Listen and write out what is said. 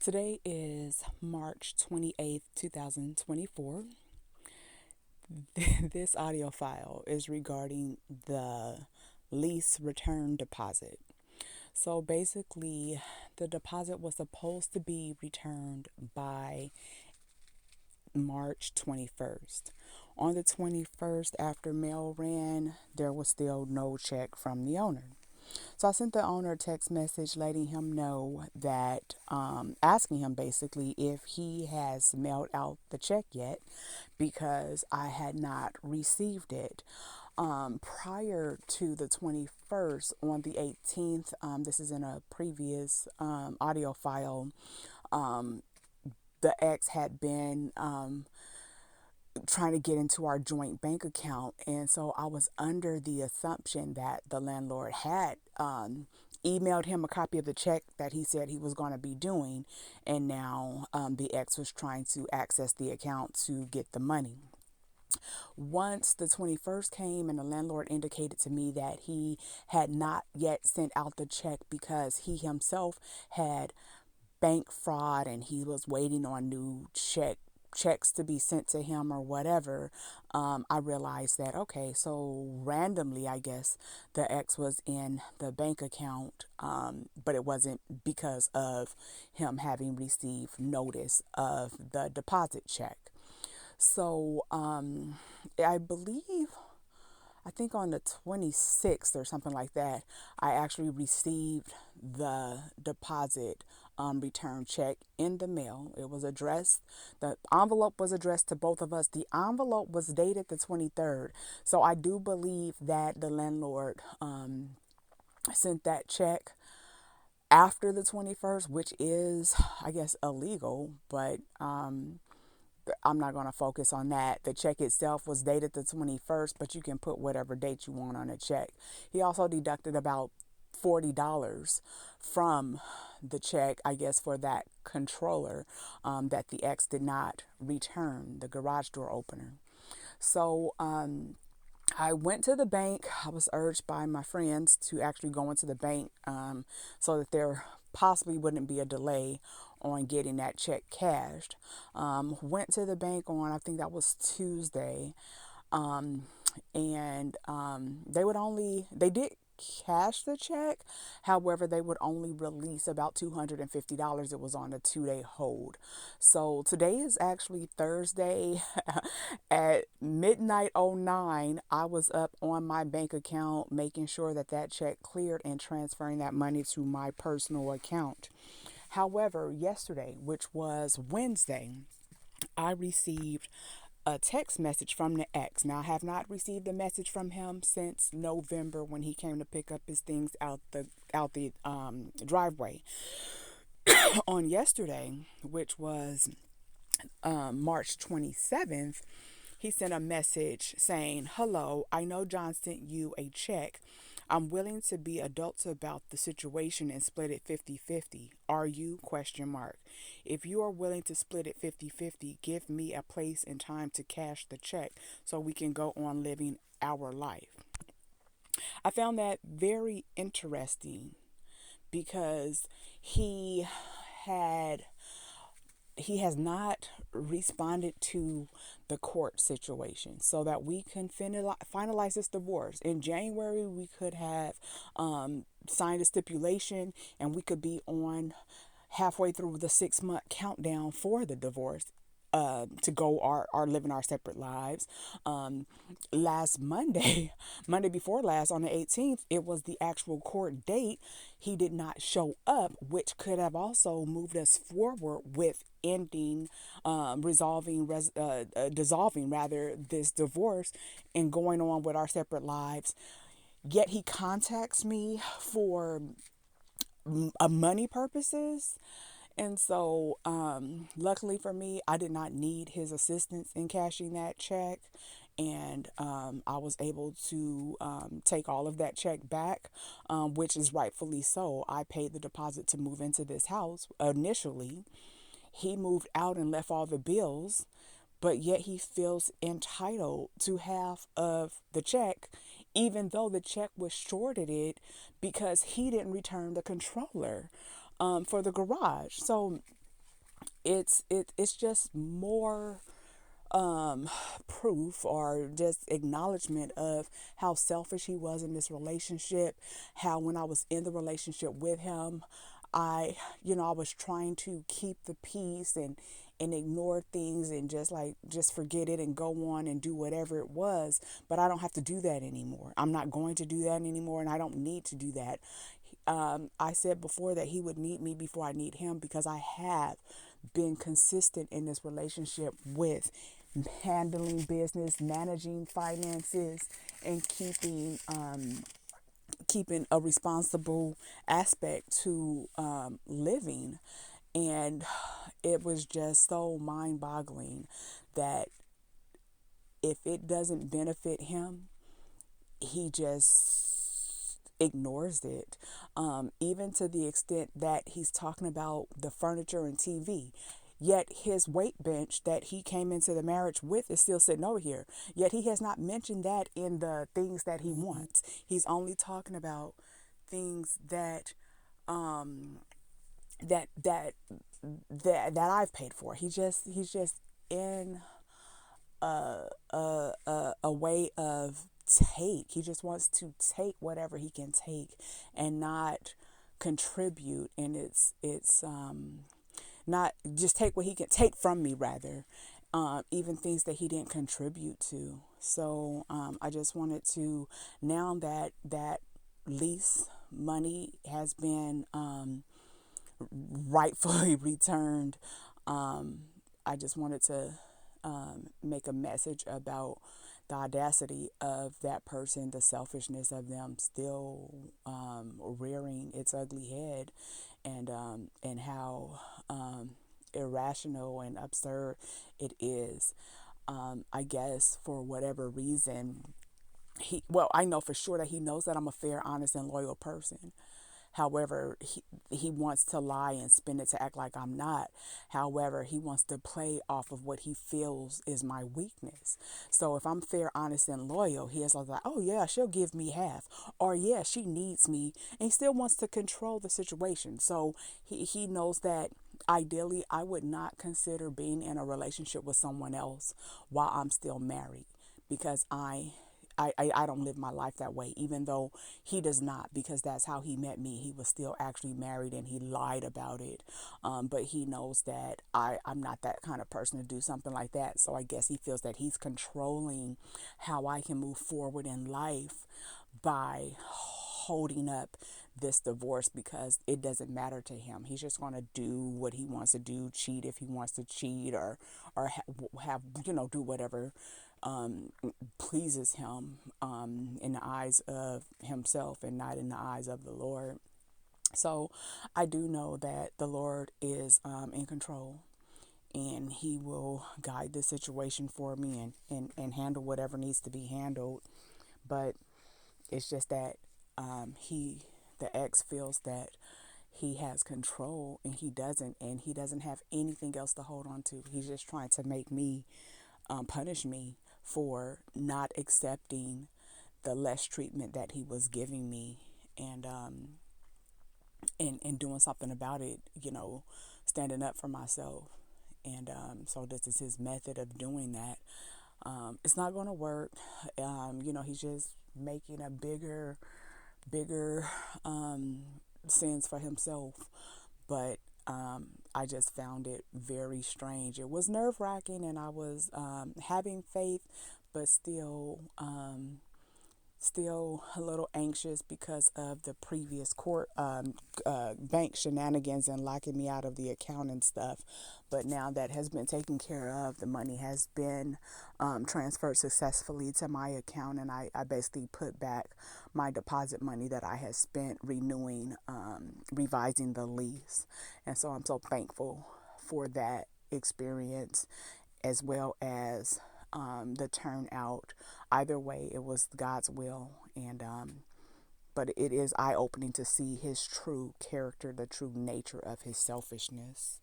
Today is March 28th, 2024. This audio file is regarding the lease return deposit. So basically, the deposit was supposed to be returned by March 21st. On the 21st, after mail ran, there was still no check from the owner. So I sent the owner a text message letting him know that, asking him basically if he has mailed out the check yet because I had not received it. Prior to the 21st, on the 18th, this is in a previous audio file, the ex had been trying to get into our joint bank account. And so I was under the assumption that the landlord had emailed him a copy of the check that he said he was going to be doing. And now the ex was trying to access the account to get the money. Once the 21st came and the landlord indicated to me that he had not yet sent out the check because he himself had bank fraud and he was waiting on new checks to be sent to him or whatever, I realized that, okay, so randomly, I guess, the ex was in the bank account, but it wasn't because of him having received notice of the deposit check. So I believe, I think on the 26th or something like that, I actually received the deposit return check in the mail. It was addressed, the envelope was addressed to both of us. The envelope was dated the 23rd. So I do believe that the landlord sent that check after the 21st, which is, I guess, illegal, but I'm not going to focus on that. The check itself was dated the 21st, but you can put whatever date you want on a check. He also deducted about $40 from the check, I guess, for that controller that the ex did not return, the garage door opener. So I went to the bank. I was urged by my friends to actually go into the bank so that there possibly wouldn't be a delay on getting that check cashed. Went to the bank on, I think that was Tuesday, and they did cash the check. However, they would only release about $250. It was on a 2-day hold. So today is actually Thursday. At midnight 09, I was up on my bank account making sure that that check cleared and transferring that money to my personal account. However, yesterday, which was Wednesday, I received a text message from the ex. Now, I have not received a message from him since November when he came to pick up his things out the driveway. On yesterday, which was March 27th, he sent a message saying, "Hello, I know John sent you a check. I'm willing to be adults about the situation and split it 50-50. Are you? Question mark. If you are willing to split it 50-50, give me a place and time to cash the check so we can go on living our life." I found that very interesting because had he has not responded to the court situation so that we can finalize this divorce. In January, we could have signed a stipulation and we could be on halfway through the 6-month countdown for the divorce. To go our living our separate lives. Last Monday, Monday before last, on the 18th, it was the actual court date. He did not show up, which could have also moved us forward with ending, dissolving rather this divorce and going on with our separate lives. Yet he contacts me for money purposes. And so, luckily for me, I did not need his assistance in cashing that check. And I was able to take all of that check back, which is rightfully so. I paid the deposit to move into this house initially. He moved out and left all the bills, but yet he feels entitled to half of the check, even though the check was shorted because he didn't return the controller for the garage. So it's just more um proof or just acknowledgement of how selfish he was in this relationship, how when I was in the relationship with him, I I was trying to keep the peace and ignore things and just forget it and go on and do whatever it was. But I don't have to do that anymore. I'm not going to do that anymore, and I don't need to do that. I said before that he would need me before I need him, because I have been consistent in this relationship with handling business, managing finances, and keeping a responsible aspect to living. And it was just so mind boggling that if it doesn't benefit him, he just ignores it. Even to the extent that he's talking about the furniture and TV. Yet his weight bench that he came into the marriage with is still sitting over here. Yet he has not mentioned that in the things that he wants. He's only talking about things um that that that I've paid for. He's just in a way of take. He just wants to take whatever he can take and not contribute. And it's not just take what he can take from me, rather, even things that he didn't contribute to. So I just wanted to, now that that lease money has been rightfully returned, um, I just wanted to make a message about the audacity of that person, the selfishness of them still rearing its ugly head, and how irrational and absurd it is. I guess for whatever reason, I know for sure that he knows that I'm a fair, honest, and loyal person. However, he wants to lie and spin it to act like I'm not. However, he wants to play off of what he feels is my weakness. So if I'm fair, honest, and loyal, he is like, oh yeah, she'll give me half. Or yeah, she needs me. And he still wants to control the situation. So he knows that ideally I would not consider being in a relationship with someone else while I'm still married, because I don't live my life that way, even though he does not, because that's how he met me. He was still actually married and he lied about it. But he knows that I'm not that kind of person to do something like that. So I guess he feels that he's controlling how I can move forward in life by holding up this divorce, because it doesn't matter to him. He's just going to do what he wants to do, cheat if he wants to cheat, or have do whatever pleases him in the eyes of himself and not in the eyes of the Lord. So I do know that the Lord is in control, and he will guide the situation for me, and handle whatever needs to be handled. But it's just that the ex feels that he has control, and he doesn't have anything else to hold on to. He's just trying to make me punish me for not accepting the less treatment that he was giving me, and doing something about it, standing up for myself. And so this is his method of doing that. It's not going to work. He's just making a bigger sins for himself. But I just found it very strange. It was nerve wracking, and I was having faith, but still a little anxious because of the previous court bank shenanigans and locking me out of the account and stuff. But now that has been taken care of, the money has been transferred successfully to my account, and I basically put back my deposit money that I had spent revising the lease. And so I'm so thankful for that experience, as well as the turnout. Either way, it was God's will, and but it is eye opening to see his true character, the true nature of his selfishness.